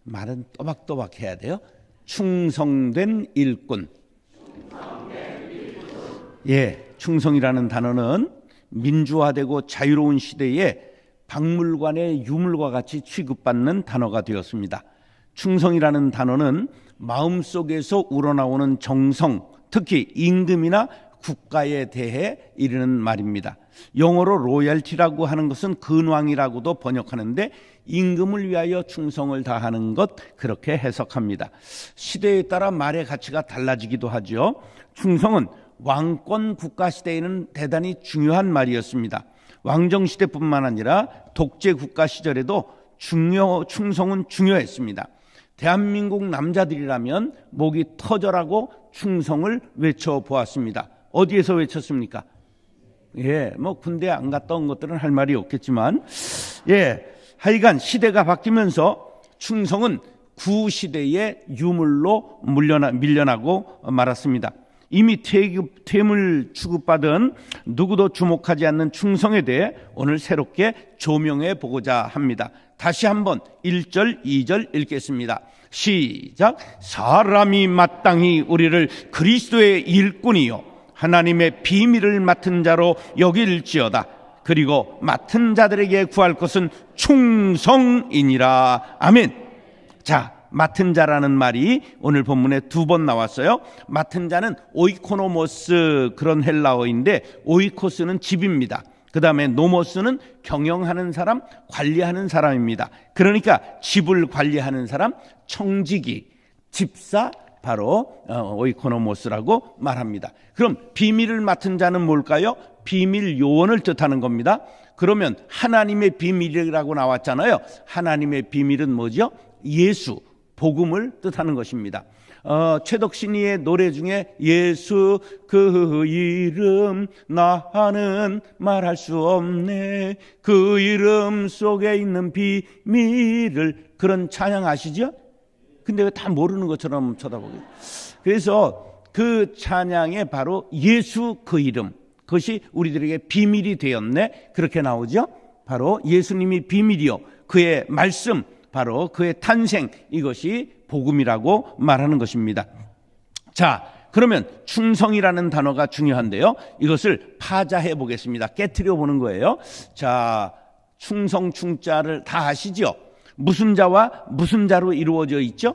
말은 또박또박 해야 돼요. 충성된 일꾼. 예, 충성이라는 단어는 민주화되고 자유로운 시대에 박물관의 유물과 같이 취급받는 단어가 되었습니다. 충성이라는 단어는 마음속에서 우러나오는 정성, 특히 임금이나 국가에 대해 이르는 말입니다. 영어로 로열티라고 하는 것은 근왕이라고도 번역하는데 임금을 위하여 충성을 다하는 것, 그렇게 해석합니다. 시대에 따라 말의 가치가 달라지기도 하죠. 충성은 왕권 국가 시대에는 대단히 중요한 말이었습니다. 왕정 시대뿐만 아니라 독재 국가 시절에도 충성은 중요했습니다. 대한민국 남자들이라면 목이 터져라고 충성을 외쳐보았습니다. 어디에서 외쳤습니까? 예, 뭐 군대 안 갔다 온 것들은 할 말이 없겠지만, 예, 하여간 시대가 바뀌면서 충성은 구시대의 유물로 밀려나고 말았습니다. 이미 퇴물 취급받은 누구도 주목하지 않는 충성에 대해 오늘 새롭게 조명해 보고자 합니다. 다시 한번 1절, 2절 읽겠습니다. 시작. 사람이 마땅히 우리를 그리스도의 일꾼이요 하나님의 비밀을 맡은 자로 여길지어다. 그리고 맡은 자들에게 구할 것은 충성이니라. 아멘. 자, 맡은 자라는 말이 오늘 본문에 2번 나왔어요. 맡은 자는 오이코노모스, 그런 헬라어인데 오이코스는 집입니다. 그 다음에 노모스는 경영하는 사람, 관리하는 사람입니다. 그러니까 집을 관리하는 사람, 청지기, 집사, 바로 오이코노모스라고 말합니다. 그럼 비밀을 맡은 자는 뭘까요? 비밀 요원을 뜻하는 겁니다. 그러면 하나님의 비밀이라고 나왔잖아요. 하나님의 비밀은 뭐죠? 예수, 복음을 뜻하는 것입니다. 최덕신이의 노래 중에 예수 그 이름 나는 말할 수 없네, 그 이름 속에 있는 비밀을, 그런 찬양 아시죠? 근데 다 모르는 것처럼 쳐다보게. 그래서 그 찬양에 바로 예수 그 이름, 그것이 우리들에게 비밀이 되었네, 그렇게 나오죠. 바로 예수님이 비밀이요, 그의 말씀, 바로 그의 탄생, 이것이 복음이라고 말하는 것입니다. 자, 그러면 충성이라는 단어가 중요한데요, 이것을 파자해 보겠습니다. 깨트려 보는 거예요. 자, 충성, 충자를 다 아시죠? 무슨 자와 무슨 자로 이루어져 있죠?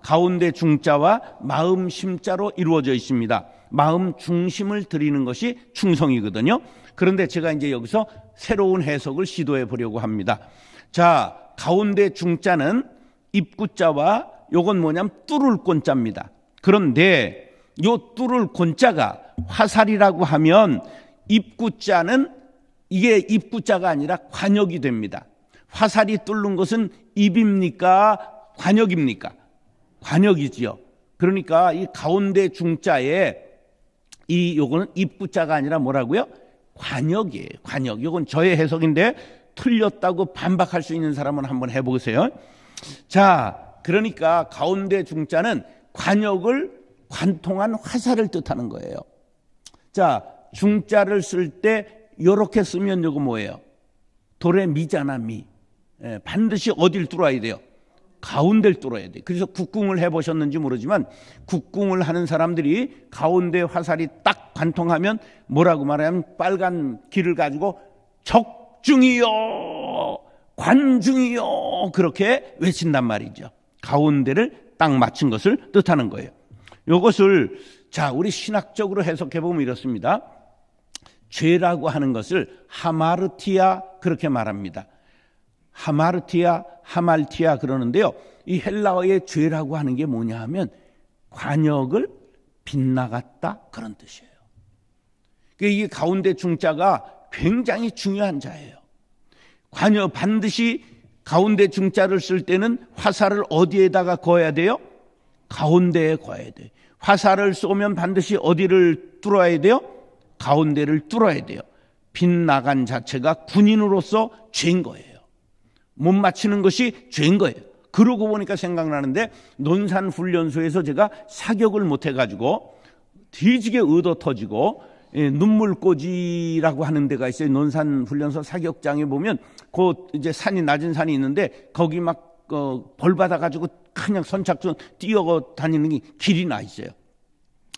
가운데 중자와 마음 심자로 이루어져 있습니다. 마음 중심을 드리는 것이 충성이거든요. 그런데 제가 이제 여기서 새로운 해석을 시도해 보려고 합니다. 자, 가운데 중자는 입구자와 요건 뭐냐면 뚫을 꼰자입니다. 그런데 요 뚫을 꼰자가 화살이라고 하면 입구자는 이게 입구자가 아니라 관역이 됩니다. 화살이 뚫는 것은 입입니까? 관역입니까? 관역이지요. 그러니까 이 가운데 중자에 요거는 입구자가 아니라 뭐라고요? 관역이에요. 관역. 요건 저의 해석인데 틀렸다고 반박할 수 있는 사람은 한번 해보세요. 자, 그러니까 가운데 중자는 관역을 관통한 화살을 뜻하는 거예요. 자, 중자를 쓸 때 이렇게 쓰면 이거 뭐예요? 도레미잖아, 미. 예, 반드시 어딜 뚫어야 돼요? 가운데를 뚫어야 돼요. 그래서 국궁을 해보셨는지 모르지만 국궁을 하는 사람들이 가운데 화살이 딱 관통하면 뭐라고 말하면 빨간 길을 가지고 적중이요, 관중이요, 그렇게 외친단 말이죠. 가운데를 딱 맞춘 것을 뜻하는 거예요. 이것을 자, 우리 신학적으로 해석해 보면 이렇습니다. 죄라고 하는 것을 하마르티아, 그렇게 말합니다. 하마르티아, 하말티아 그러는데요, 이 헬라어의 죄라고 하는 게 뭐냐 하면 관역을 빗나갔다, 그런 뜻이에요. 이게 가운데 중자가 굉장히 중요한 자예요. 관역, 반드시 가운데 중자를 쓸 때는 화살을 어디에다가 거어야 돼요? 가운데에 거어야 돼요. 화살을 쏘면 반드시 어디를 뚫어야 돼요? 가운데를 뚫어야 돼요. 빗나간 자체가 군인으로서 죄인 거예요. 못 맞히는 것이 죄인 거예요. 그러고 보니까 생각나는데, 논산훈련소에서 제가 사격을 못 해가지고 뒤지게 얻어 터지고, 눈물꽂이라고 하는 데가 있어요. 논산훈련소 사격장에 보면 그 이제 산이, 낮은 산이 있는데 거기 막 벌 받아가지고 그냥 선착순 뛰어다니는 게 길이 나 있어요.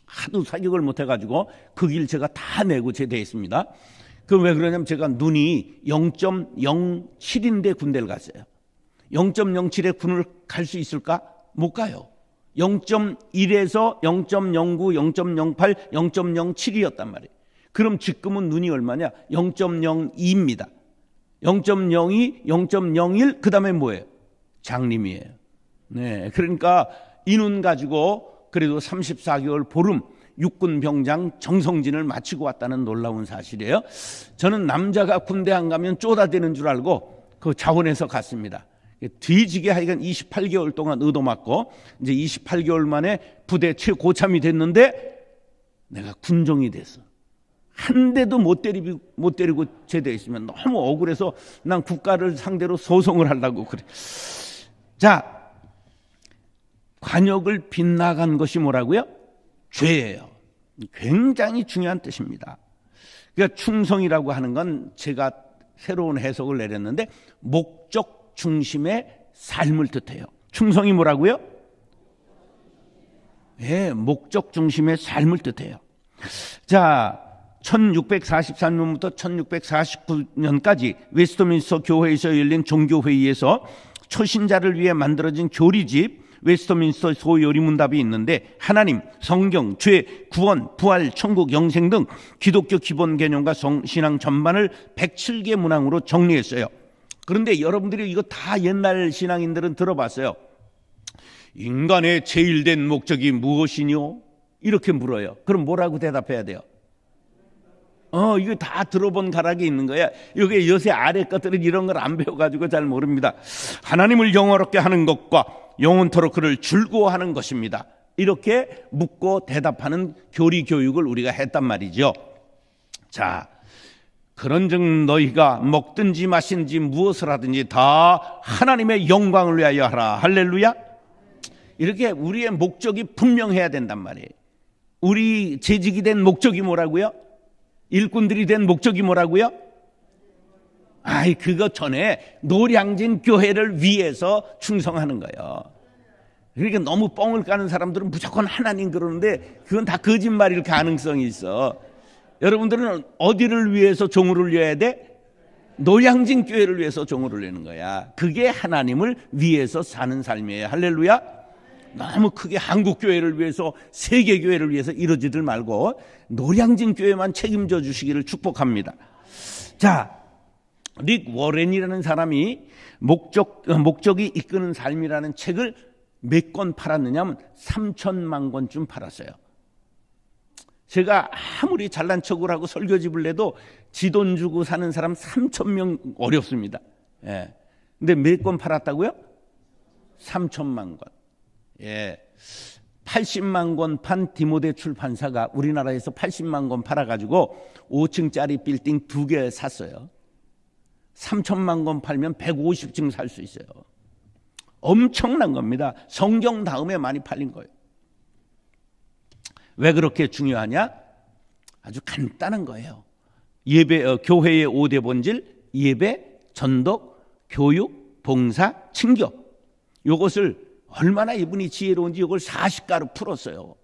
하도 사격을 못해가지고 그 길 제가 다 내고 제대했습니다. 그 왜 그러냐면 제가 눈이 0.07인데 군대를 갔어요. 0.07에 군을 갈 수 있을까? 못 가요. 0.1에서 0.09, 0.08, 0.07이었단 말이에요. 그럼 지금은 눈이 얼마냐? 0.02입니다. 0.02, 0.01, 그 다음에 뭐예요? 장님이에요. 네, 그러니까 이 눈 가지고 그래도 34개월 보름 육군병장 정성진을 마치고 왔다는 놀라운 사실이에요. 저는 남자가 군대 안 가면 쪼다대는 줄 알고 그 자원에서 갔습니다. 뒤지게 하여간 28개월 동안 의도맞고 이제 28개월 만에 부대 최고참이 됐는데 내가 군종이 됐어. 한 대도 못 때리고 제대했으면 너무 억울해서 난 국가를 상대로 소송을 하려고 그래. 자, 관역을 빗나간 것이 뭐라고요? 죄예요. 굉장히 중요한 뜻입니다. 그러니까 충성이라고 하는 건 제가 새로운 해석을 내렸는데 목적 중심의 삶을 뜻해요. 충성이 뭐라고요? 예, 목적 중심의 삶을 뜻해요. 자, 1643년부터 1649년까지 웨스트민스터 교회에서 열린 종교회의에서 초신자를 위해 만들어진 교리집 웨스트민스터 소요리문답이 있는데 하나님, 성경, 죄, 구원, 부활, 천국, 영생 등 기독교 기본 개념과 신앙 전반을 107개 문항으로 정리했어요. 그런데 여러분들이 이거 다 옛날 신앙인들은 들어봤어요. 인간의 제일된 목적이 무엇이뇨? 이렇게 물어요. 그럼 뭐라고 대답해야 돼요? 이거 다 들어본 가락이 있는 거야. 여기 요새 아래 것들은 이런 걸 안 배워가지고 잘 모릅니다. 하나님을 영화롭게 하는 것과 영원토록 그를 즐거워하는 것입니다. 이렇게 묻고 대답하는 교리 교육을 우리가 했단 말이죠. 자, 그런즉 너희가 먹든지 마시든지 무엇을 하든지 다 하나님의 영광을 위하여 하라. 할렐루야. 이렇게 우리의 목적이 분명해야 된단 말이에요. 우리 재직이 된 목적이 뭐라고요? 일꾼들이 된 목적이 뭐라고요? 그거 전에 노량진 교회를 위해서 충성하는 거예요. 그러니까 너무 뻥을 까는 사람들은 무조건 하나님 그러는데 그건 다 거짓말일 가능성이 있어. 여러분들은 어디를 위해서 종을 울려야 돼? 노량진 교회를 위해서 종을 울리는 거야. 그게 하나님을 위해서 사는 삶이에요. 할렐루야. 너무 크게 한국 교회를 위해서 세계 교회를 위해서 이러지들 말고 노량진 교회만 책임져 주시기를 축복합니다. 자, 릭 워렌이라는 사람이 목적이 이끄는 삶이라는 책을 몇 권 팔았느냐면 3천만 권쯤 팔았어요. 제가 아무리 잘난 척을 하고 설교집을 내도 지 돈 주고 사는 사람 3,000명 어렵습니다. 예. 근데 몇 권 팔았다고요? 3천만 권. 예. 80만 권 판 디모데 출판사가 우리나라에서 80만 권 팔아가지고 5층짜리 빌딩 2개 샀어요. 3천만 권 팔면 150층 살 수 있어요. 엄청난 겁니다. 성경 다음에 많이 팔린 거예요. 왜 그렇게 중요하냐? 아주 간단한 거예요. 교회의 5대 본질, 예배, 전독, 교육, 봉사, 친교. 이것을 얼마나 이분이 지혜로운지 이걸 40가로 풀었어요.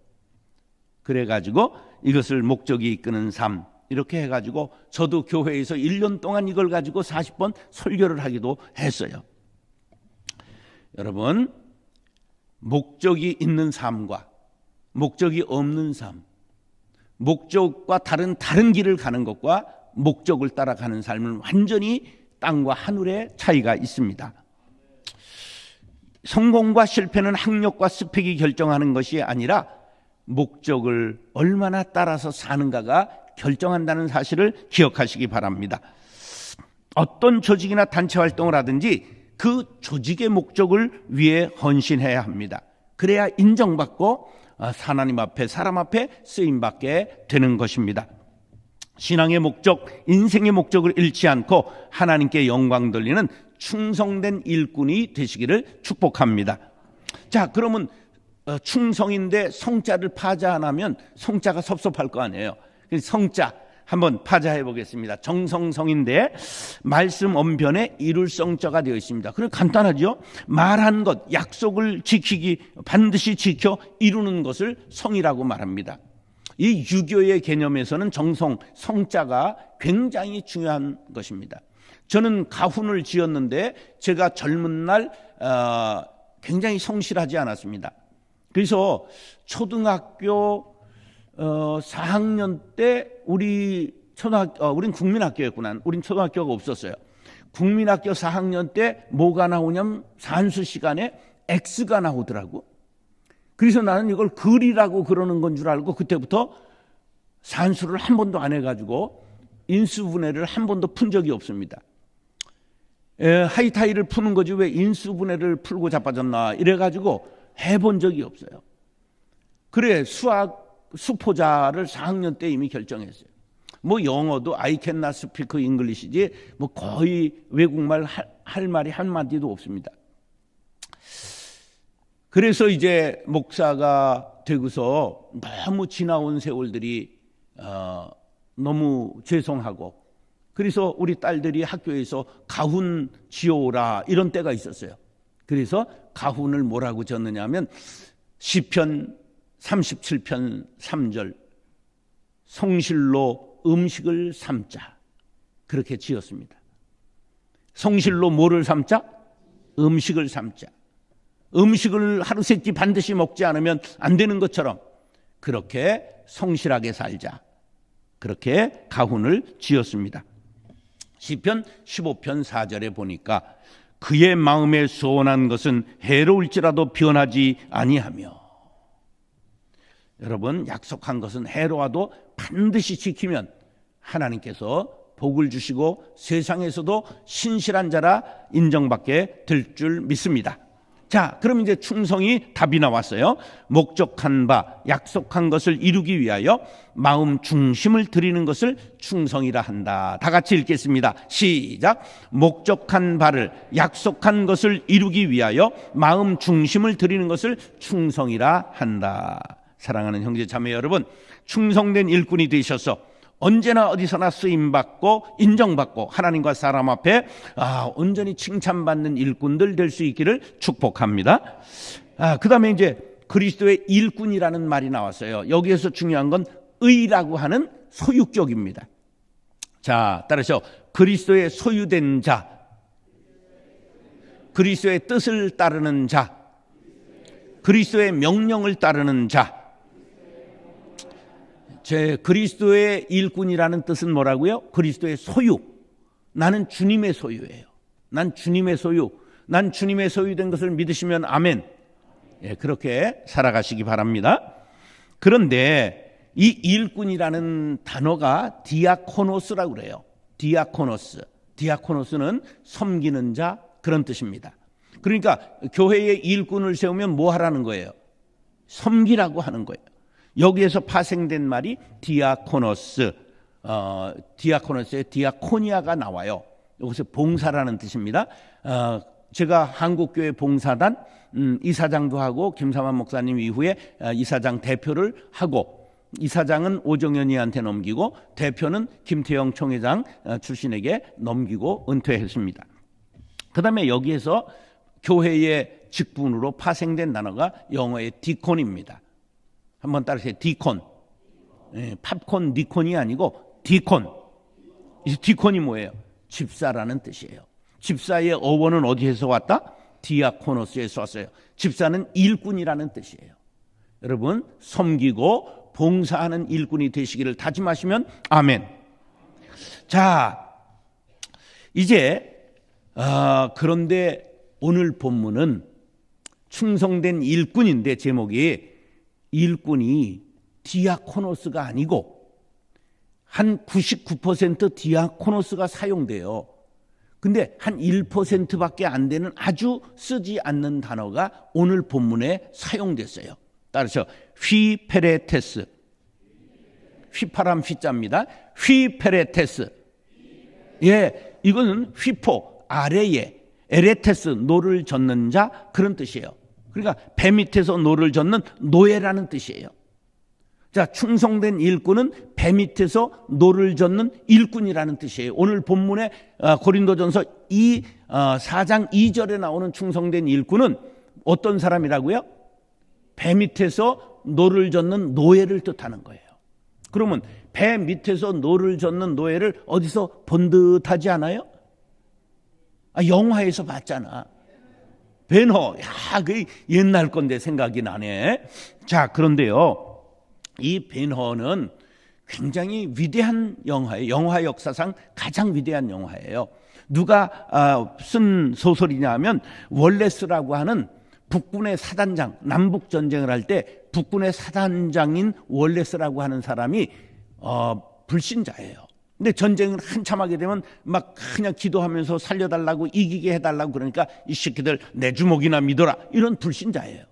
그래가지고 이것을 목적이 이끄는 삶 이렇게 해가지고 저도 교회에서 1년 동안 이걸 가지고 40번 설교를 하기도 했어요. 여러분, 목적이 있는 삶과 목적이 없는 삶, 목적과 다른 길을 가는 것과 목적을 따라가는 삶은 완전히 땅과 하늘의 차이가 있습니다. 성공과 실패는 학력과 스펙이 결정하는 것이 아니라 목적을 얼마나 따라서 사는가가 결정한다는 사실을 기억하시기 바랍니다. 어떤 조직이나 단체 활동을 하든지 그 조직의 목적을 위해 헌신해야 합니다. 그래야 인정받고 하나님 앞에 사람 앞에 쓰임받게 되는 것입니다. 신앙의 목적, 인생의 목적을 잃지 않고 하나님께 영광 돌리는 충성된 일꾼이 되시기를 축복합니다. 자, 그러면 충성인데 성자를 파자 안 하면 성자가 섭섭할 거 아니에요. 성자, 한번 파자해 보겠습니다. 정성성인데 말씀 언변에 이룰 성자가 되어 있습니다. 그럼 간단하죠. 말한 것, 약속을 지키기, 반드시 지켜 이루는 것을 성이라고 말합니다. 이 유교의 개념에서는 정성, 성자가 굉장히 중요한 것입니다. 저는 가훈을 지었는데 제가 젊은 날 굉장히 성실하지 않았습니다. 그래서 초등학교 4학년 때 우린 국민학교였구나. 우린 초등학교가 없었어요. 국민학교 4학년 때 뭐가 나오냐면 산수 시간에 X가 나오더라고. 그래서 나는 이걸 글이라고 그러는 건 줄 알고 그때부터 산수를 한 번도 안 해가지고 인수분해를 한 번도 푼 적이 없습니다. 하이타이를 푸는 거지 왜 인수분해를 풀고 자빠졌나 이래가지고 해본 적이 없어요. 그래 수포자를 4학년 때 이미 결정했어요. 뭐 영어도 I cannot speak English이지 뭐 거의 외국말 할 말이 한마디도 없습니다. 그래서 이제 목사가 되고서 너무 지나온 세월들이 너무 죄송하고 그래서 우리 딸들이 학교에서 가훈 지어오라 이런 때가 있었어요. 그래서 가훈을 뭐라고 졌느냐 하면 시편 37편 3절 성실로 음식을 삼자 그렇게 지었습니다. 성실로 뭐를 삼자? 음식을 삼자. 음식을 하루 세 끼 반드시 먹지 않으면 안 되는 것처럼 그렇게 성실하게 살자. 그렇게 가훈을 지었습니다. 시편 15편 4절에 보니까 그의 마음에 소원한 것은 해로울지라도 변하지 아니하며 여러분 약속한 것은 해로와도 반드시 지키면 하나님께서 복을 주시고 세상에서도 신실한 자라 인정받게 될 줄 믿습니다. 자, 그럼 이제 충성이 답이 나왔어요. 목적한 바 약속한 것을 이루기 위하여 마음 중심을 드리는 것을 충성이라 한다. 다 같이 읽겠습니다. 시작. 목적한 바를 약속한 것을 이루기 위하여 마음 중심을 드리는 것을 충성이라 한다. 사랑하는 형제 자매 여러분, 충성된 일꾼이 되셔서 언제나 어디서나 쓰임받고 인정받고 하나님과 사람 앞에 온전히 칭찬받는 일꾼들 될 수 있기를 축복합니다. 그 다음에 이제 그리스도의 일꾼이라는 말이 나왔어요. 여기에서 중요한 건 의라고 하는 소유격입니다. 자, 따라서 그리스도의 소유된 자, 그리스도의 뜻을 따르는 자, 그리스도의 명령을 따르는 자. 제 그리스도의 일꾼이라는 뜻은 뭐라고요? 그리스도의 소유. 나는 주님의 소유예요. 난 주님의 소유. 난 주님의 소유된 것을 믿으시면 아멘. 예, 그렇게 살아가시기 바랍니다. 그런데 이 일꾼이라는 단어가 디아코노스라고 그래요. 디아코노스. 디아코노스는 섬기는 자 그런 뜻입니다. 그러니까 교회에 일꾼을 세우면 뭐 하라는 거예요? 섬기라고 하는 거예요. 여기에서 파생된 말이 디아코노스, 디아코노스의 디아코니아가 나와요. 여기서 봉사라는 뜻입니다. 제가 한국교회 봉사단 이사장도 하고 김삼환 목사님 이후에 이사장 대표를 하고 이사장은 오정현이한테 넘기고 대표는 김태영 총회장 출신에게 넘기고 은퇴했습니다. 그 다음에 여기에서 교회의 직분으로 파생된 단어가 영어의 디콘입니다. 한번 따라하세요. 디콘. 팝콘, 니콘이 아니고 디콘. 이 디콘이 뭐예요? 집사라는 뜻이에요. 집사의 어원은 어디에서 왔다? 디아코노스에서 왔어요. 집사는 일꾼이라는 뜻이에요. 여러분, 섬기고 봉사하는 일꾼이 되시기를 다짐하시면 아멘. 자, 이제 그런데 오늘 본문은 충성된 일꾼인데 제목이 일꾼이 디아코노스가 아니고 한 99% 디아코노스가 사용돼요. 근데 한 1%밖에 안 되는 아주 쓰지 않는 단어가 오늘 본문에 사용됐어요. 따라서 휘페레테스, 휘파람 휘자입니다. 휘페레테스. 예, 이거는 휘포 아래에 에레테스 노를 젓는 자 그런 뜻이에요. 그러니까 배 밑에서 노를 젓는 노예라는 뜻이에요. 자, 충성된 일꾼은 배 밑에서 노를 젓는 일꾼이라는 뜻이에요. 오늘 본문에 고린도전서 4장 2절에 나오는 충성된 일꾼은 어떤 사람이라고요? 배 밑에서 노를 젓는 노예를 뜻하는 거예요. 그러면 배 밑에서 노를 젓는 노예를 어디서 본 듯하지 않아요? 영화에서 봤잖아. 벤허. 야, 그 옛날 건데 생각이 나네. 자, 그런데요, 이 벤허는 굉장히 위대한 영화예요. 영화 역사상 가장 위대한 영화예요. 누가 쓴 소설이냐면 월레스라고 하는 북군의 사단장, 남북 전쟁을 할 때 북군의 사단장인 월레스라고 하는 사람이 불신자예요. 근데 전쟁을 한참 하게 되면 막 그냥 기도하면서 살려달라고, 이기게 해달라고, 그러니까 이 새끼들 내 주먹이나 믿어라, 이런 불신자예요.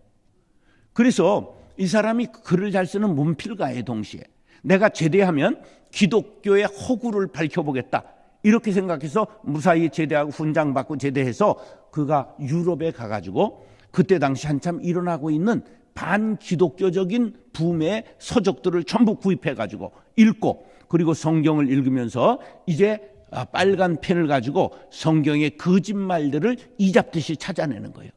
그래서 이 사람이 글을 잘 쓰는 문필가의 동시에 내가 제대하면 기독교의 허구를 밝혀보겠다, 이렇게 생각해서 무사히 제대하고 훈장 받고 제대해서 그가 유럽에 가가지고 그때 당시 한참 일어나고 있는 반기독교적인 붐의 서적들을 전부 구입해가지고 읽고, 그리고 성경을 읽으면서 이제 빨간 펜을 가지고 성경의 거짓말들을 이잡듯이 찾아내는 거예요.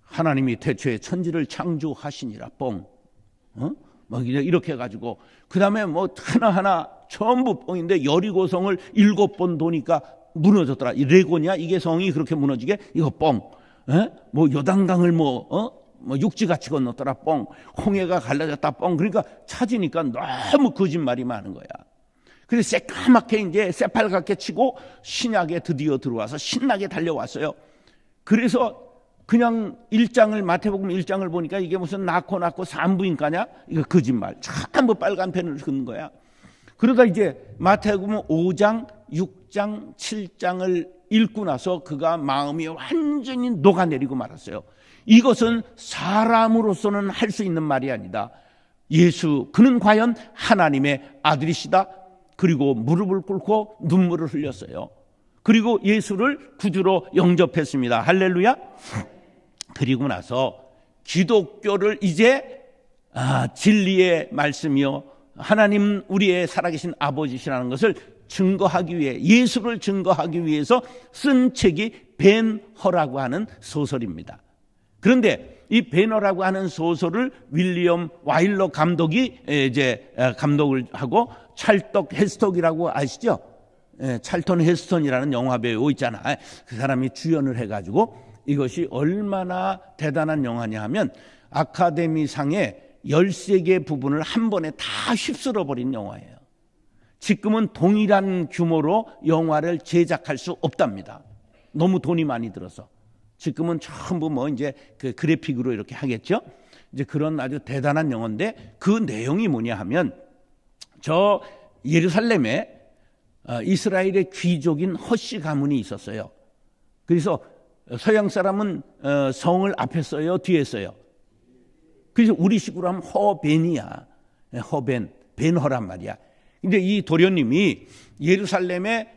하나님이 태초에 천지를 창조하시니라 뻥, 막 이렇게 해가지고, 그 다음에 뭐 하나하나 전부 뻥인데 여리고성을 7번 도니까 무너졌더라. 이 레고냐, 이게 성이 그렇게 무너지게, 이거 뻥. 뭐 요단강을 뭐 육지같이 건넜더라 뻥. 홍해가 갈라졌다 뻥. 그러니까 찾으니까 너무 거짓말이 많은 거야. 그래서 새까맣게 이제 새빨갛게 치고 신약에 드디어 들어와서 신나게 달려왔어요. 그래서 그냥 마태복음 1장을 보니까 이게 무슨 낳고 산부인과냐? 이거 거짓말. 전부 빨간 펜을 긋는 거야. 그러다 이제 마태복음 5장, 6장, 7장을 읽고 나서 그가 마음이 완전히 녹아내리고 말았어요. 이것은 사람으로서는 할 수 있는 말이 아니다. 그는 과연 하나님의 아들이시다. 그리고 무릎을 꿇고 눈물을 흘렸어요. 그리고 예수를 구주로 영접했습니다. 할렐루야. 그리고 나서 기독교를 이제 진리의 말씀이요, 하나님 우리의 살아계신 아버지시라는 것을 증거하기 위해, 예수를 증거하기 위해서 쓴 책이 벤허라고 하는 소설입니다. 그런데 이 벤허라고 하는 소설을 윌리엄 와일러 감독이 이제 감독을 하고, 찰떡 헤스턴이라고 아시죠? 찰턴 헤스턴이라는 영화 배우 있잖아. 그 사람이 주연을 해가지고, 이것이 얼마나 대단한 영화냐 하면 아카데미상의 13개 부분을 한 번에 다 휩쓸어 버린 영화예요. 지금은 동일한 규모로 영화를 제작할 수 없답니다. 너무 돈이 많이 들어서. 지금은 전부 뭐 이제 그 그래픽으로 이렇게 하겠죠. 이제 그런 아주 대단한 영화인데, 그 내용이 뭐냐 하면, 저 예루살렘에 이스라엘의 귀족인 허씨 가문이 있었어요. 그래서 서양 사람은 성을 앞에 써요, 뒤에 써요? 그래서 우리 식으로 하면 허벤이야. 벤허란 말이야. 근데 이 도련님이 예루살렘에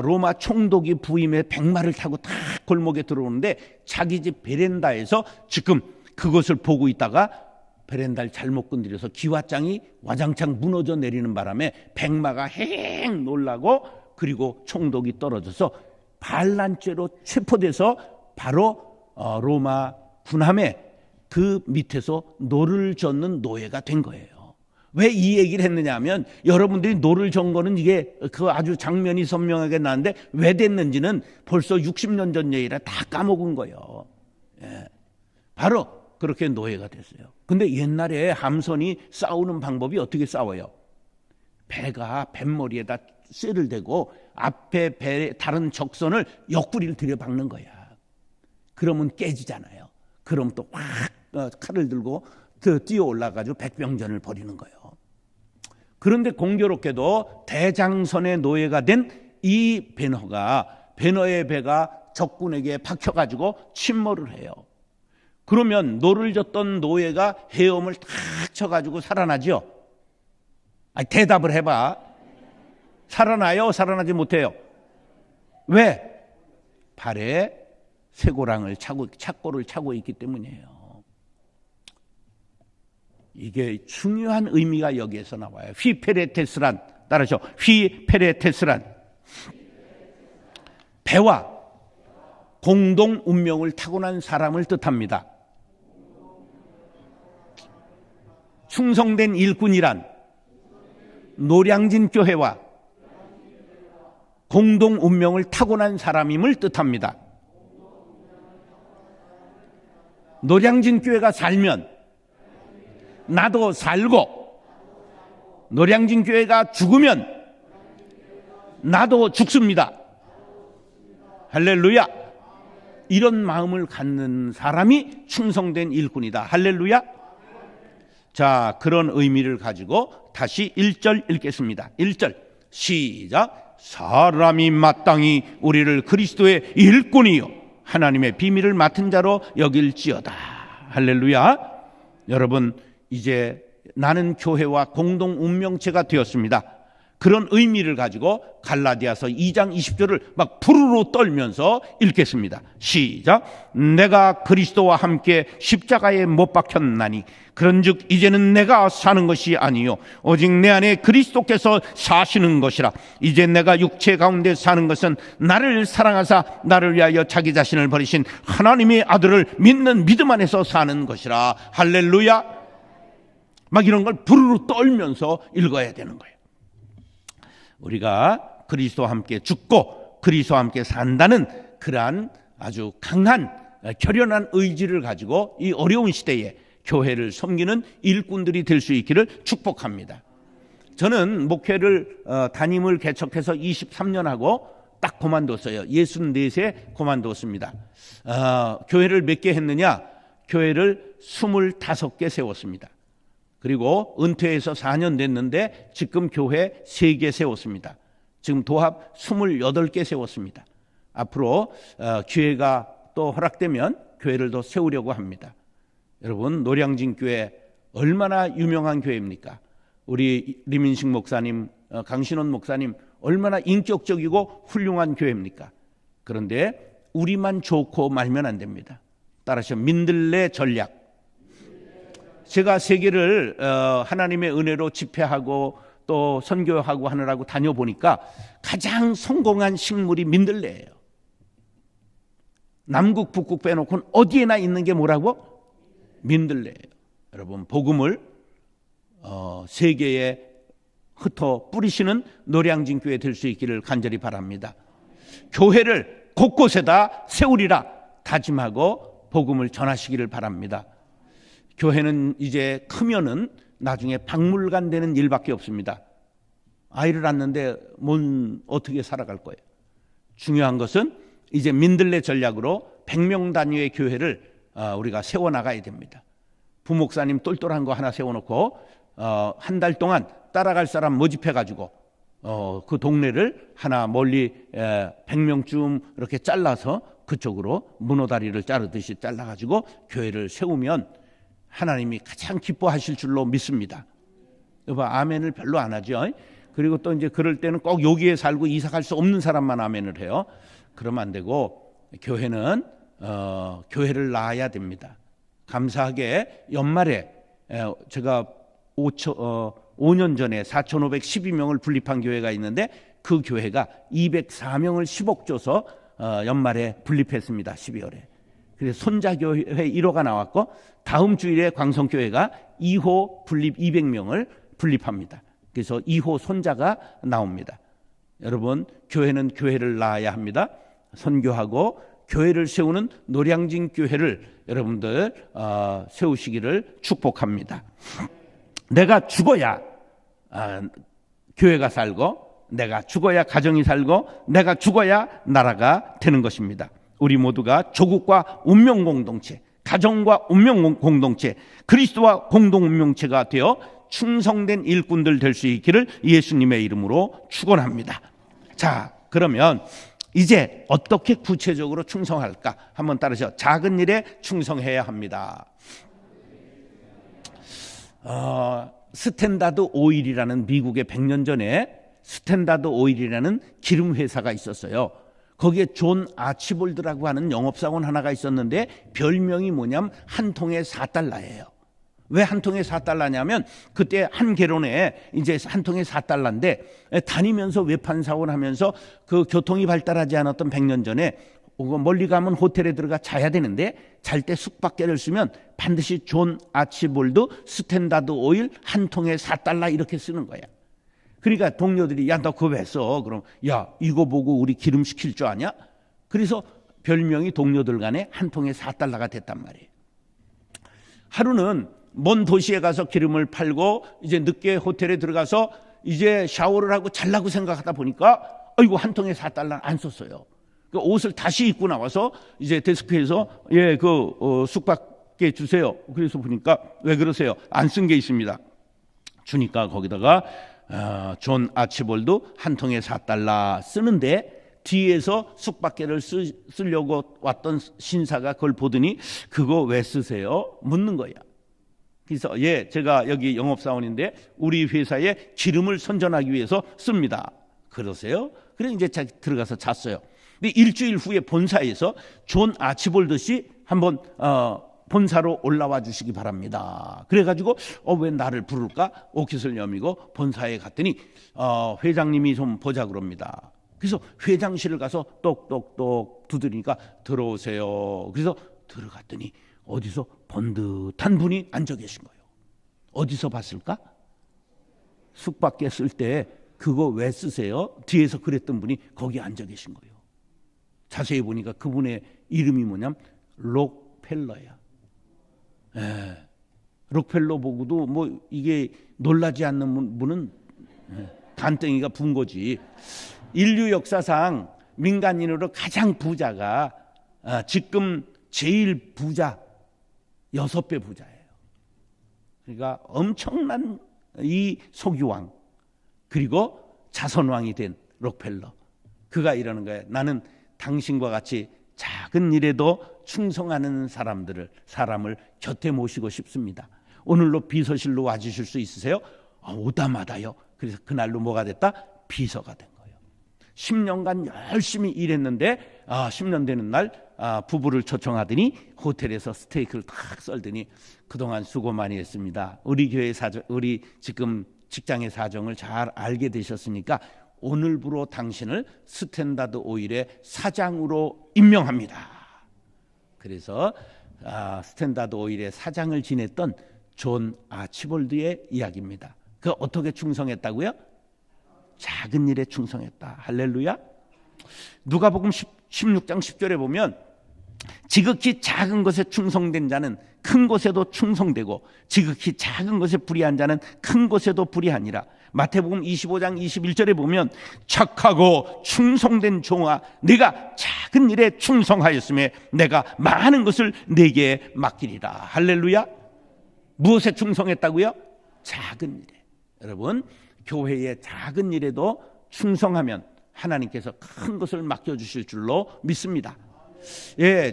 로마 총독이 부임해 백마를 타고 탁 골목에 들어오는데, 자기 집 베란다에서 지금 그것을 보고 있다가 베란다를 잘못 건드려서 기와장이 와장창 무너져 내리는 바람에 백마가 헤행 놀라고, 그리고 총독이 떨어져서 반란죄로 체포돼서 바로 로마 군함에 그 밑에서 노를 젓는 노예가 된 거예요. 왜 이 얘기를 했느냐 하면, 여러분들이 노를 젓은 거는 이게 그 아주 장면이 선명하게 나는데 왜 됐는지는 벌써 60년 전 얘기라 다 까먹은 거예요. 바로 그렇게 노예가 됐어요. 근데 옛날에 함선이 싸우는 방법이 어떻게 싸워요? 배가 뱃머리에다 쇠를 대고 앞에 배 다른 적선을 옆구리를 들여박는 거야. 그러면 깨지잖아요. 그럼 또 확 칼을 들고 뛰어 올라가지고 백병전을 벌이는 거예요. 그런데 공교롭게도 대장선의 노예가 된 이 벤허의 배가 적군에게 박혀가지고 침몰을 해요. 그러면 노를 젓던 노예가 헤엄을 탁 쳐가지고 살아나죠? 대답을 해봐. 살아나요? 살아나지 못해요? 왜? 발에 쇠고랑을 착고를 차고 있기 때문이에요. 이게 중요한 의미가 여기에서 나와요. 휘페레테스란, 따라서 휘페레테스란, 배와 공동 운명을 타고난 사람을 뜻합니다. 충성된 일꾼이란 노량진 교회와 공동 운명을 타고난 사람임을 뜻합니다. 노량진 교회가 살면 나도 살고, 노량진 교회가 죽으면 나도 죽습니다. 할렐루야. 이런 마음을 갖는 사람이 충성된 일꾼이다. 할렐루야. 자, 그런 의미를 가지고 다시 1절 읽겠습니다. 1절 시작. 사람이 마땅히 우리를 그리스도의 일꾼이요 하나님의 비밀을 맡은 자로 여길지어다. 할렐루야. 여러분, 이제 나는 교회와 공동 운명체가 되었습니다. 그런 의미를 가지고 갈라디아서 2장 20절을 막 부르르 떨면서 읽겠습니다. 시작. 내가 그리스도와 함께 십자가에 못 박혔나니 그런즉 이제는 내가 사는 것이 아니요 오직 내 안에 그리스도께서 사시는 것이라. 이제 내가 육체 가운데 사는 것은 나를 사랑하사 나를 위하여 자기 자신을 버리신 하나님의 아들을 믿는 믿음 안에서 사는 것이라. 할렐루야. 막 이런 걸 부르르 떨면서 읽어야 되는 거예요. 우리가 그리스도와 함께 죽고 그리스도와 함께 산다는 그러한 아주 강한 결연한 의지를 가지고 이 어려운 시대에 교회를 섬기는 일꾼들이 될 수 있기를 축복합니다. 저는 목회를 담임을 개척해서 23년 하고 딱 그만뒀어요. 64세 그만뒀습니다. 교회를 몇 개 했느냐? 교회를 25개 세웠습니다. 그리고 은퇴해서 4년 됐는데 지금 교회 3개 세웠습니다. 지금 도합 28개 세웠습니다. 앞으로 기회가 또 허락되면 교회를 더 세우려고 합니다. 여러분, 노량진 교회 얼마나 유명한 교회입니까? 우리 리민식 목사님, 강신원 목사님 얼마나 인격적이고 훌륭한 교회입니까? 그런데 우리만 좋고 말면 안 됩니다. 따라서 민들레 전략. 제가 세계를 하나님의 은혜로 집회하고 또 선교하고 하느라고 다녀보니까 가장 성공한 식물이 민들레예요. 남국 북국 빼놓고는 어디에나 있는 게 뭐라고? 민들레예요. 여러분, 복음을 세계에 흩어 뿌리시는 노량진 교회 될 수 있기를 간절히 바랍니다. 교회를 곳곳에다 세우리라 다짐하고 복음을 전하시기를 바랍니다. 교회는 이제 크면은 나중에 박물관 되는 일밖에 없습니다. 아이를 낳는데 뭔 어떻게 살아갈 거예요? 중요한 것은 이제 민들레 전략으로 100명 단위의 교회를 우리가 세워나가야 됩니다. 부목사님 똘똘한 거 하나 세워놓고 한 달 동안 따라갈 사람 모집해가지고 그 동네를 하나 멀리 100명쯤 이렇게 잘라서 그쪽으로 문어다리를 자르듯이 잘라가지고 교회를 세우면 하나님이 가장 기뻐하실 줄로 믿습니다. 여보, 아멘을 별로 안 하죠. 그리고 또 이제 그럴 때는 꼭 여기에 살고 이사 갈 수 없는 사람만 아멘을 해요. 그러면 안 되고 교회는 교회를 낳아야 됩니다. 감사하게 연말에 제가 5년 전에 4,512명을 분립한 교회가 있는데 그 교회가 204명을 10억 줘서 연말에 분립했습니다. 12월에. 그래서 손자교회 1호가 나왔고 다음 주일에 광성교회가 2호 분립 200명을 분립합니다. 그래서 2호 손자가 나옵니다. 여러분, 교회는 교회를 낳아야 합니다. 선교하고 교회를 세우는 노량진 교회를 여러분들 세우시기를 축복합니다. 내가 죽어야 교회가 살고, 내가 죽어야 가정이 살고, 내가 죽어야 나라가 되는 것입니다. 우리 모두가 조국과 운명 공동체, 가정과 운명 공동체, 그리스도와 공동 운명체가 되어 충성된 일꾼들 될 수 있기를 예수님의 이름으로 축원합니다. 자, 그러면 이제 어떻게 구체적으로 충성할까? 한번 따르셔. 작은 일에 충성해야 합니다. 스탠다드 오일이라는 미국의 100년 전에 스탠다드 오일이라는 기름 회사가 있었어요. 거기에 존 아치볼드라고 하는 영업사원 하나가 있었는데 별명이 뭐냐면 한 통에 $4예요. 왜 한 통에 4달러냐면 그때 한 개론에 이제 한 통에 4달러인데 다니면서 외판사원 하면서 그 교통이 발달하지 않았던 100년 전에 멀리 가면 호텔에 들어가 자야 되는데 잘 때 숙박계를 쓰면 반드시 존 아치볼드 스탠다드 오일 한 통에 4달러 이렇게 쓰는 거야. 그러니까 동료들이 야 너 그거 왜 써? 그럼 야 이거 보고 우리 기름 시킬 줄 아냐? 그래서 별명이 동료들 간에 한 통에 4달러가 됐단 말이에요. 하루는 먼 도시에 가서 기름을 팔고 이제 늦게 호텔에 들어가서 이제 샤워를 하고 잘라고 생각하다 보니까 아이고 한 통에 4달러 안 썼어요. 그 옷을 다시 입고 나와서 이제 데스크에서 숙박계 주세요. 그래서 보니까 왜 그러세요? 안 쓴 게 있습니다. 주니까 거기다가 존 아치볼드 한 통에 4달러 쓰는데 뒤에서 숙박계를 쓰려고 왔던 신사가 그걸 보더니 그거 왜 쓰세요? 묻는 거야. 그래서 제가 여기 영업사원인데 우리 회사에 기름을 선전하기 위해서 씁니다. 그러세요? 그래 이제 들어가서 잤어요. 근데 일주일 후에 본사에서 존 아치볼드 씨 한번 본사로 올라와 주시기 바랍니다. 그래가지고 왜 나를 부를까? 오깃을 여미고 본사에 갔더니 회장님이 좀 보자 그럽니다. 그래서 회장실을 가서 똑똑똑 두드리니까 들어오세요. 그래서 들어갔더니 어디서 번듯한 분이 앉아 계신 거예요. 어디서 봤을까? 숙박계 쓸 때 그거 왜 쓰세요? 뒤에서 그랬던 분이 거기 앉아 계신 거예요. 자세히 보니까 그분의 이름이 뭐냐면 록펠러야. 록펠러 보고도 뭐 이게 놀라지 않는 분은 간땡이가 분 거지. 인류 역사상 민간인으로 가장 부자가 지금 제일 부자 6배 부자예요. 그러니까 엄청난 이 소유왕 그리고 자선왕이 된 록펠러. 그가 이러는 거예요. 나는 당신과 같이 작은 일에도 충성하는 사람을 곁에 모시고 싶습니다. 오늘로 비서실로 와주실 수 있으세요? 오다마다요. 그래서 그날로 뭐가 됐다? 비서가 된 거예요. 10년간 열심히 일했는데 10년 되는 날 부부를 초청하더니 호텔에서 스테이크를 탁 썰더니 그동안 수고 많이 했습니다. 우리 교회 우리 지금 직장의 사정을 잘 알게 되셨으니까 오늘부로 당신을 스탠다드 오일의 사장으로 임명합니다. 그래서 스탠다드 오일의 사장을 지냈던 존 아치볼드의 이야기입니다. 그 어떻게 충성했다고요? 작은 일에 충성했다. 할렐루야. 누가복음 16장 10절에 보면 지극히 작은 것에 충성된 자는 큰 것에도 충성되고 지극히 작은 것에 불의한 자는 큰 것에도 불의하니라. 마태복음 25장 21절에 보면 착하고 충성된 종아 네가 작은 일에 충성하였음에 내가 많은 것을 네게 맡기리라. 할렐루야. 무엇에 충성했다고요? 작은 일에. 여러분 교회의 작은 일에도 충성하면 하나님께서 큰 것을 맡겨주실 줄로 믿습니다.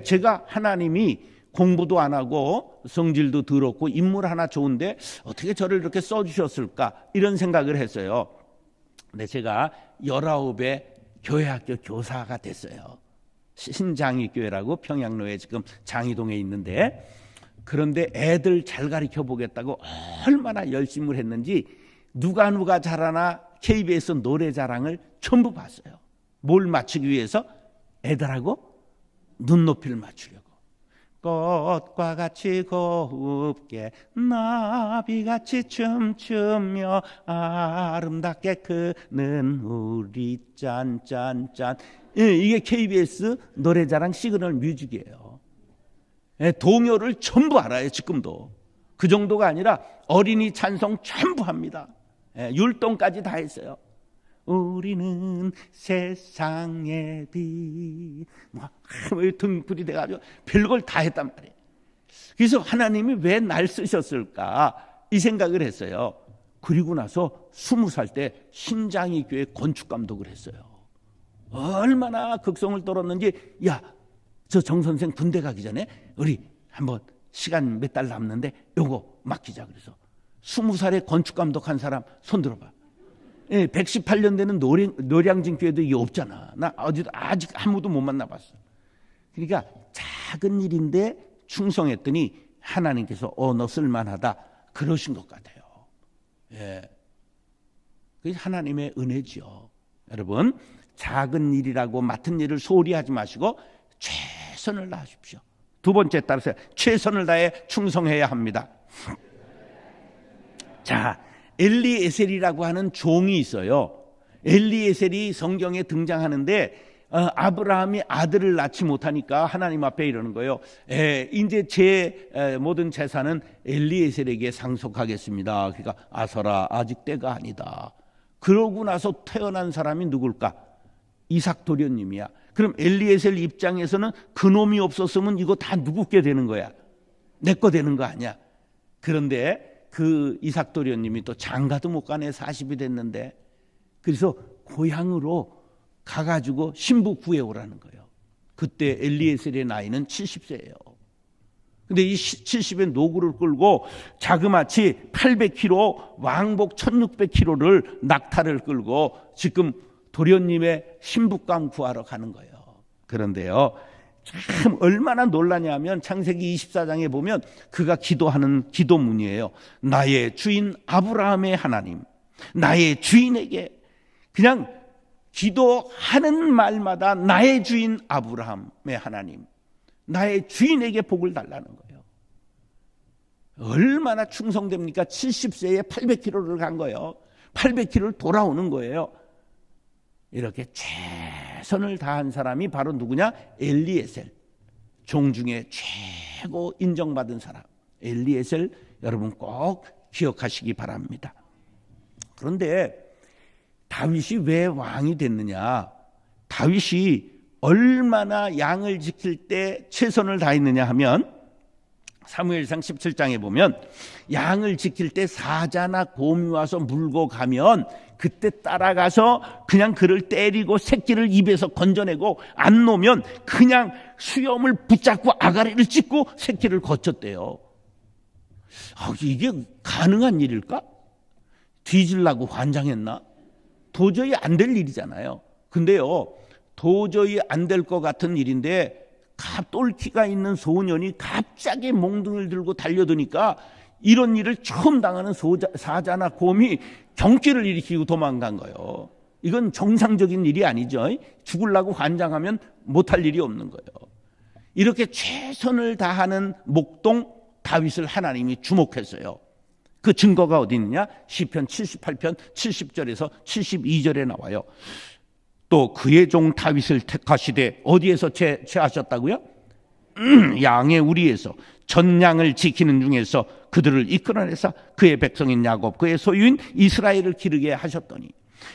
제가 하나님이 공부도 안 하고 성질도 더럽고 인물 하나 좋은데 어떻게 저를 이렇게 써주셨을까 이런 생각을 했어요. 근데 제가 19에 교회학교 교사가 됐어요. 신장의교회라고 평양로에 지금 장이동에 있는데 그런데 애들 잘 가르쳐 보겠다고 얼마나 열심을 했는지 누가 잘하나 KBS 노래자랑을 전부 봤어요. 뭘 맞추기 위해서? 애들하고 눈높이를 맞추려고. 꽃과 같이 곱게 나비같이 춤추며 아름답게 크는 우리 짠짠짠. 이게 KBS 노래자랑 시그널 뮤직이에요. 동요를 전부 알아요. 지금도. 그 정도가 아니라 어린이 찬송 전부 합니다. 율동까지 다 했어요. 우리는 세상의 빛, 등불이 돼가지고 별걸 다 했단 말이에요. 그래서 하나님이 왜 날 쓰셨을까 이 생각을 했어요. 그리고 나서 20살 때 신장이 교회 건축 감독을 했어요. 얼마나 극성을 떨었는지. 저 정 선생 군대 가기 전에 우리 한번 시간 몇 달 남는데 요거 맡기자. 그래서 20살에 건축 감독한 사람 손 들어봐. 118년 되는 노량진 교회도 이게 없잖아. 나 아직 아무도 못 만나봤어. 그러니까 작은 일인데 충성했더니 하나님께서 너 쓸만하다 그러신 것 같아요. 예, 그게 하나님의 은혜지요. 여러분, 작은 일이라고 맡은 일을 소홀히 하지 마시고 최선을 다하십시오. 두 번째 따라서 최선을 다해 충성해야 합니다. 자, 엘리에셀이라고 하는 종이 있어요. 엘리에셀이 성경에 등장하는데 아브라함이 아들을 낳지 못하니까 하나님 앞에 이러는 거예요. 이제 제 모든 재산은 엘리에셀에게 상속하겠습니다. 그러니까 아서라, 아직 때가 아니다. 그러고 나서 태어난 사람이 누굴까? 이삭 도련님이야. 그럼 엘리에셀 입장에서는 그놈이 없었으면 이거 다 누구께 되는 거야? 내 거 되는 거 아니야? 그런데 그 이삭 도련님이 또 장가도 못 가네. 40이 됐는데. 그래서 고향으로 가가지고 신부 구해오라는 거예요. 그때 엘리에셀의 나이는 70세예요. 근데 이 70의 노구를 끌고 자그마치 800kg, 왕복 1600kg를 낙타를 끌고 지금 도련님의 신부감 구하러 가는 거예요. 그런데요, 참 얼마나 놀라냐면 창세기 24장에 보면 그가 기도하는 기도문이에요. 나의 주인 아브라함의 하나님, 나의 주인에게 그냥 기도하는 말마다 나의 주인 아브라함의 하나님, 나의 주인에게 복을 달라는 거예요. 얼마나 충성됩니까? 70세에 800km를 간 거예요. 800km를 돌아오는 거예요. 이렇게 최선을 다한 사람이 바로 누구냐? 엘리에셀. 종 중에 최고 인정받은 사람 엘리에셀, 여러분 꼭 기억하시기 바랍니다. 그런데 다윗이 왜 왕이 됐느냐? 다윗이 얼마나 양을 지킬 때 최선을 다했느냐 하면 사무엘상 17장에 보면 양을 지킬 때 사자나 곰이 와서 물고 가면 그때 따라가서 그냥 그를 때리고 새끼를 입에서 건져내고 안 놓으면 그냥 수염을 붙잡고 아가리를 찢고 새끼를 거쳤대요. 이게 가능한 일일까? 뒤질라고 환장했나? 도저히 안 될 일이잖아요. 근데요, 도저히 안 될 것 같은 일인데 똘키가 있는 소년이 갑자기 몽둥이를 들고 달려드니까 이런 일을 처음 당하는 사자나 곰이 경기를 일으키고 도망간 거예요. 이건 정상적인 일이 아니죠. 죽으려고 환장하면 못할 일이 없는 거예요. 이렇게 최선을 다하는 목동 다윗을 하나님이 주목했어요. 그 증거가 어디 있느냐? 시편 78편 70절에서 72절에 나와요. 또 그의 종 다윗을 택하시되 어디에서 취하셨다고요? 양의 우리에서 전양을 지키는 중에서 그들을 이끌어내사 그의 백성인 야곱 그의 소유인 이스라엘을 기르게 하셨더니,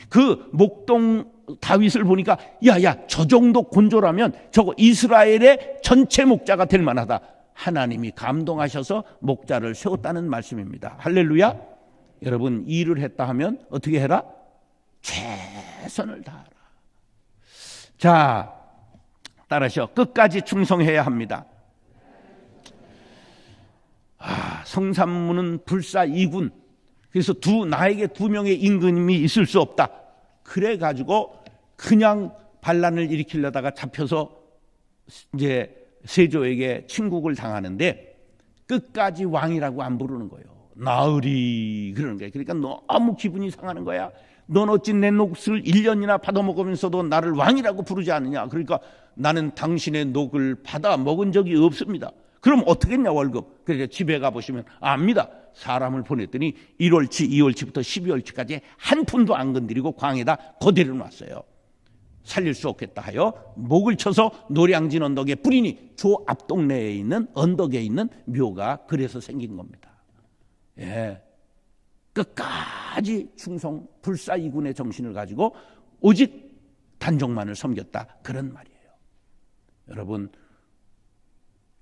그 목동 다윗을 보니까 야야 저 정도 곤조라면 저거 이스라엘의 전체 목자가 될 만하다. 하나님이 감동하셔서 목자를 세웠다는 말씀입니다. 할렐루야. 여러분, 일을 했다 하면 어떻게 해라? 최선을 다하라. 자, 따라서 끝까지 충성해야 합니다. 성산문은 불사이군. 그래서 나에게 두 명의 임금이 있을 수 없다. 그래가지고 그냥 반란을 일으키려다가 잡혀서 이제 세조에게 침국을 당하는데 끝까지 왕이라고 안 부르는 거예요. 나으리 그러는 거예요. 그러니까 너무 기분이 상하는 거야. 넌 어찌 내 녹을 1년이나 받아먹으면서도 나를 왕이라고 부르지 않느냐. 그러니까 나는 당신의 녹을 받아 먹은 적이 없습니다. 그럼 어떻게 했냐, 월급. 그러니까 집에 가보시면 압니다. 사람을 보냈더니 1월치 2월치부터 12월치까지 한 푼도 안 건드리고 광에다 거대를 놨어요. 살릴 수 없겠다 하여 목을 쳐서 노량진 언덕에 뿌리니 조 앞동네에 있는 언덕에 있는 묘가 그래서 생긴 겁니다. 예, 끝까지 충성 불사이군의 정신을 가지고 오직 단종만을 섬겼다, 그런 말이에요. 여러분,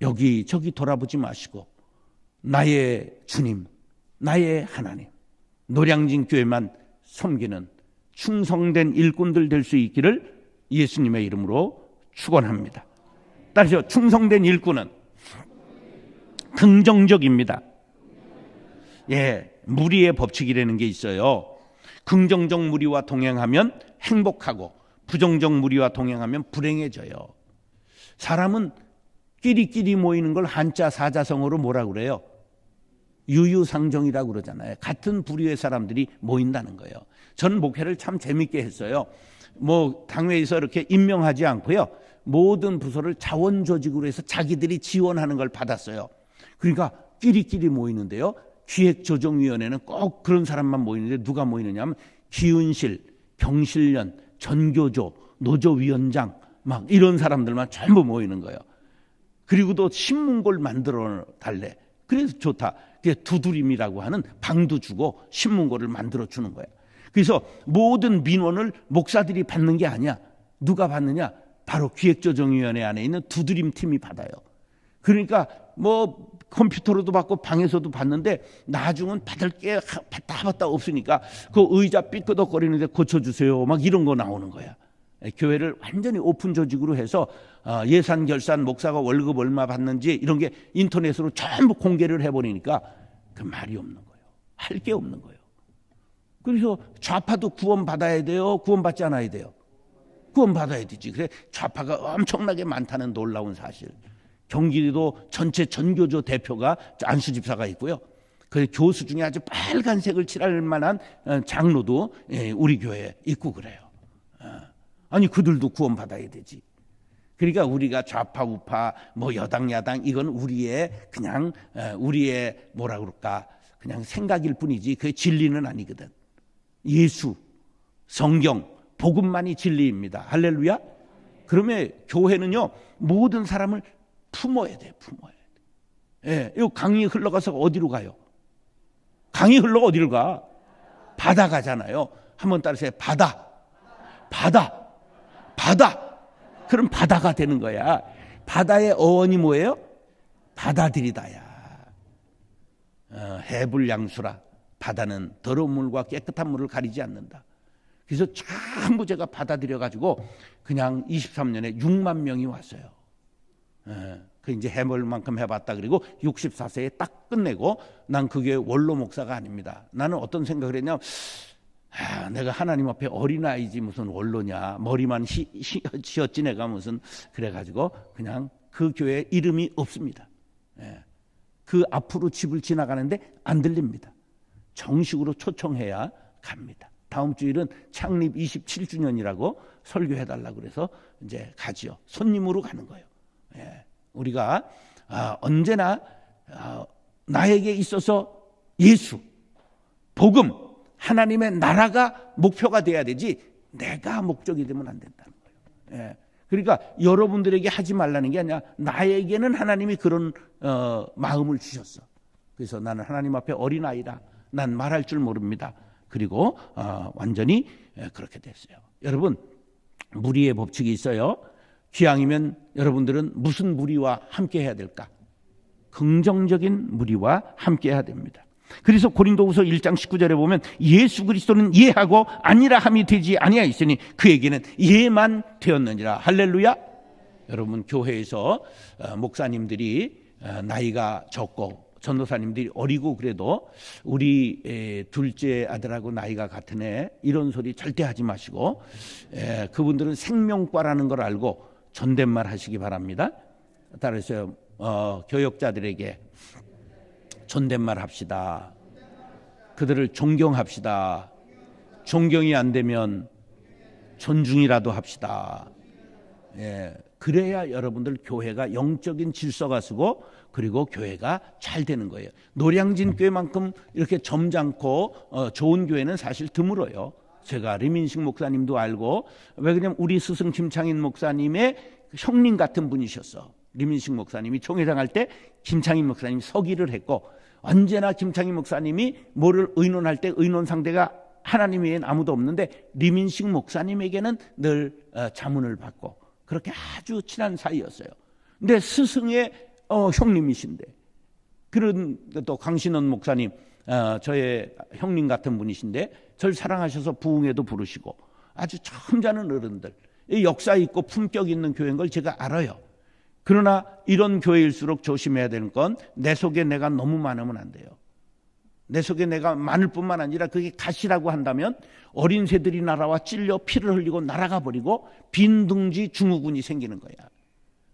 여기저기 돌아보지 마시고 나의 주님, 나의 하나님, 노량진 교회만 섬기는 충성된 일꾼들 될 수 있기를 예수님의 이름으로 축원합니다. 따라서 충성된 일꾼은 긍정적입니다. 예, 무리의 법칙이라는 게 있어요. 긍정적 무리와 동행하면 행복하고 부정적 무리와 동행하면 불행해져요. 사람은 끼리끼리 모이는 걸 한자 사자성어로 뭐라 그래요? 유유상종이라고 그러잖아요. 같은 부류의 사람들이 모인다는 거예요. 저는 목회를 참 재밌게 했어요. 당회에서 이렇게 임명하지 않고요. 모든 부서를 자원조직으로 해서 자기들이 지원하는 걸 받았어요. 그러니까 끼리끼리 모이는데요. 기획조정위원회는 꼭 그런 사람만 모이는데 누가 모이느냐 하면 기운실, 경실련, 전교조, 노조위원장 막 이런 사람들만 전부 모이는 거예요. 그리고도 신문고를 만들어 달래. 그래서 좋다. 그게 두드림이라고 하는 방도 주고 신문고를 만들어 주는 거예요. 그래서 모든 민원을 목사들이 받는 게 아니야. 누가 받느냐? 바로 기획조정위원회 안에 있는 두드림 팀이 받아요. 그러니까 컴퓨터로도 받고 방에서도 받는데 나중은 받을 게 받다 없으니까 그 의자 삐끄덕거리는데 고쳐주세요. 막 이런 거 나오는 거야. 교회를 완전히 오픈 조직으로 해서 예산 결산 목사가 월급 얼마 받는지 이런 게 인터넷으로 전부 공개를 해버리니까 그 말이 없는 거예요. 할 게 없는 거예요. 그래서 좌파도 구원받아야 돼요? 구원받지 않아야 돼요? 구원받아야 되지. 그래 좌파가 엄청나게 많다는 놀라운 사실. 경기도 전체 전교조 대표가 안수 집사가 있고요. 그 교수 중에 아주 빨간색을 칠할 만한 장로도 우리 교회에 있고 그래요. 아니 그들도 구원받아야 되지. 그러니까 우리가 좌파 우파 여당 야당 이건 우리의 그냥 우리의 뭐라 그럴까 그냥 생각일 뿐이지 그게 진리는 아니거든. 예수, 성경, 복음만이 진리입니다. 할렐루야. 그러면 교회는요 모든 사람을 품어야 돼. 예, 이 강이 흘러가서 어디로 가요? 강이 흘러 어디로 가? 바다 가잖아요. 한번 따라서 바다. 그럼 바다가 되는 거야. 바다의 어원이 뭐예요? 받아들이다야. 해불양수라. 바다는 더러운 물과 깨끗한 물을 가리지 않는다. 그래서 전부 제가 받아들여가지고 그냥 23년에 6만 명이 왔어요. 그 이제 해볼 만큼 해봤다. 그리고 64세에 딱 끝내고 난 그게 원로 목사가 아닙니다. 나는 어떤 생각을 했냐? 내가 하나님 앞에 어린아이지 무슨 원로냐. 머리만 휘었지 내가 무슨. 그래가지고 그냥 그 교회에 이름이 없습니다. 그 앞으로 집을 지나가는데 안 들립니다. 정식으로 초청해야 갑니다. 다음 주일은 창립 27주년이라고 설교해달라고 그래서 이제 가지요. 손님으로 가는 거예요. 우리가 언제나 나에게 있어서 예수, 복음, 하나님의 나라가 목표가 돼야 되지 내가 목적이 되면 안 된다는 거예요. 그러니까 여러분들에게 하지 말라는 게 아니라 나에게는 하나님이 그런 마음을 주셨어. 그래서 나는 하나님 앞에 어린아이라 난 말할 줄 모릅니다. 그리고 완전히 그렇게 됐어요. 여러분 무리의 법칙이 있어요. 기왕이면 여러분들은 무슨 무리와 함께 해야 될까? 긍정적인 무리와 함께 해야 됩니다. 그래서 고린도후서 1장 19절에 보면 예수 그리스도는 예하고 아니라 함이 되지 아니하였으니 그에게는 예만 되었느니라. 할렐루야. 여러분 교회에서 목사님들이 나이가 적고 전도사님들이 어리고 그래도 우리 둘째 아들하고 나이가 같은 애 이런 소리 절대 하지 마시고 그분들은 생명과라는 걸 알고 존댓말 하시기 바랍니다. 따라서 교역자들에게 존댓말 합시다. 그들을 존경합시다. 존경이 안 되면 존중이라도 합시다. 그래야 여러분들 교회가 영적인 질서가 서고 그리고 교회가 잘 되는 거예요. 노량진 교회만큼 이렇게 점잖고 좋은 교회는 사실 드물어요. 제가 리민식 목사님도 알고 왜 그러냐면 우리 스승 김창인 목사님의 형님 같은 분이셨어. 리민식 목사님이 총회장 할 때 김창인 목사님이 서기를 했고 언제나 김창인 목사님이 뭐를 의논할 때 의논 상대가 하나님 외엔 아무도 없는데 리민식 목사님에게는 늘 자문을 받고 그렇게 아주 친한 사이였어요. 근데 스승의 형님이신데 그런 또 강신원 목사님 저의 형님 같은 분이신데 절 사랑하셔서 부흥회도 부르시고 아주 점잖은 어른들 역사 있고 품격 있는 교회인 걸 제가 알아요. 그러나 이런 교회일수록 조심해야 되는 건 내 속에 내가 너무 많으면 안 돼요. 내 속에 내가 많을 뿐만 아니라 그게 가시라고 한다면 어린 새들이 날아와 찔려 피를 흘리고 날아가 버리고 빈둥지 증후군이 생기는 거야.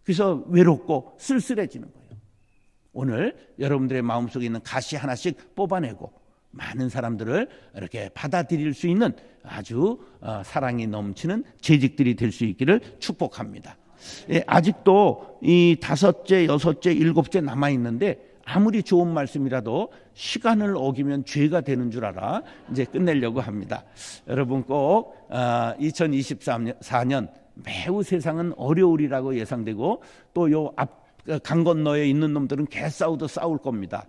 그래서 외롭고 쓸쓸해지는 거예요. 오늘 여러분들의 마음속에 있는 가시 하나씩 뽑아내고 많은 사람들을 이렇게 받아들일 수 있는 아주 사랑이 넘치는 재직들이 될 수 있기를 축복합니다. 아직도 이 5째, 6째, 7째 남아있는데 아무리 좋은 말씀이라도 시간을 어기면 죄가 되는 줄 알아 이제 끝내려고 합니다. 여러분 꼭 2024년 매우 세상은 어려우리라고 예상되고 또 요 앞 강 건너에 있는 놈들은 개싸우도 싸울 겁니다.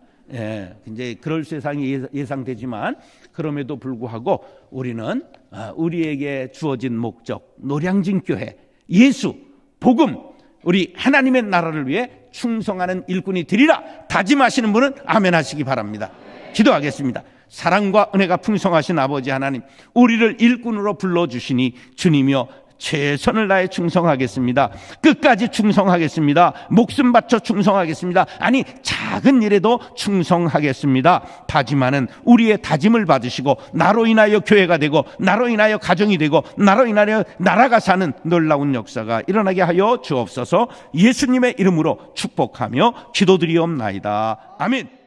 이제 그럴 세상이 예상되지만 그럼에도 불구하고 우리는 우리에게 주어진 목적, 노량진 교회, 예수, 복음, 우리 하나님의 나라를 위해 충성하는 일꾼이 되리라 다짐하시는 분은 아멘 하시기 바랍니다. 기도하겠습니다. 사랑과 은혜가 풍성하신 아버지 하나님, 우리를 일꾼으로 불러주시니 주님이여 최선을 다해 충성하겠습니다. 끝까지 충성하겠습니다. 목숨 바쳐 충성하겠습니다. 아니 작은 일에도 충성하겠습니다. 다짐하는 우리의 다짐을 받으시고 나로 인하여 교회가 되고 나로 인하여 가정이 되고 나로 인하여 나라가 사는 놀라운 역사가 일어나게 하여 주옵소서. 예수님의 이름으로 축복하며 기도드리옵나이다. 아멘.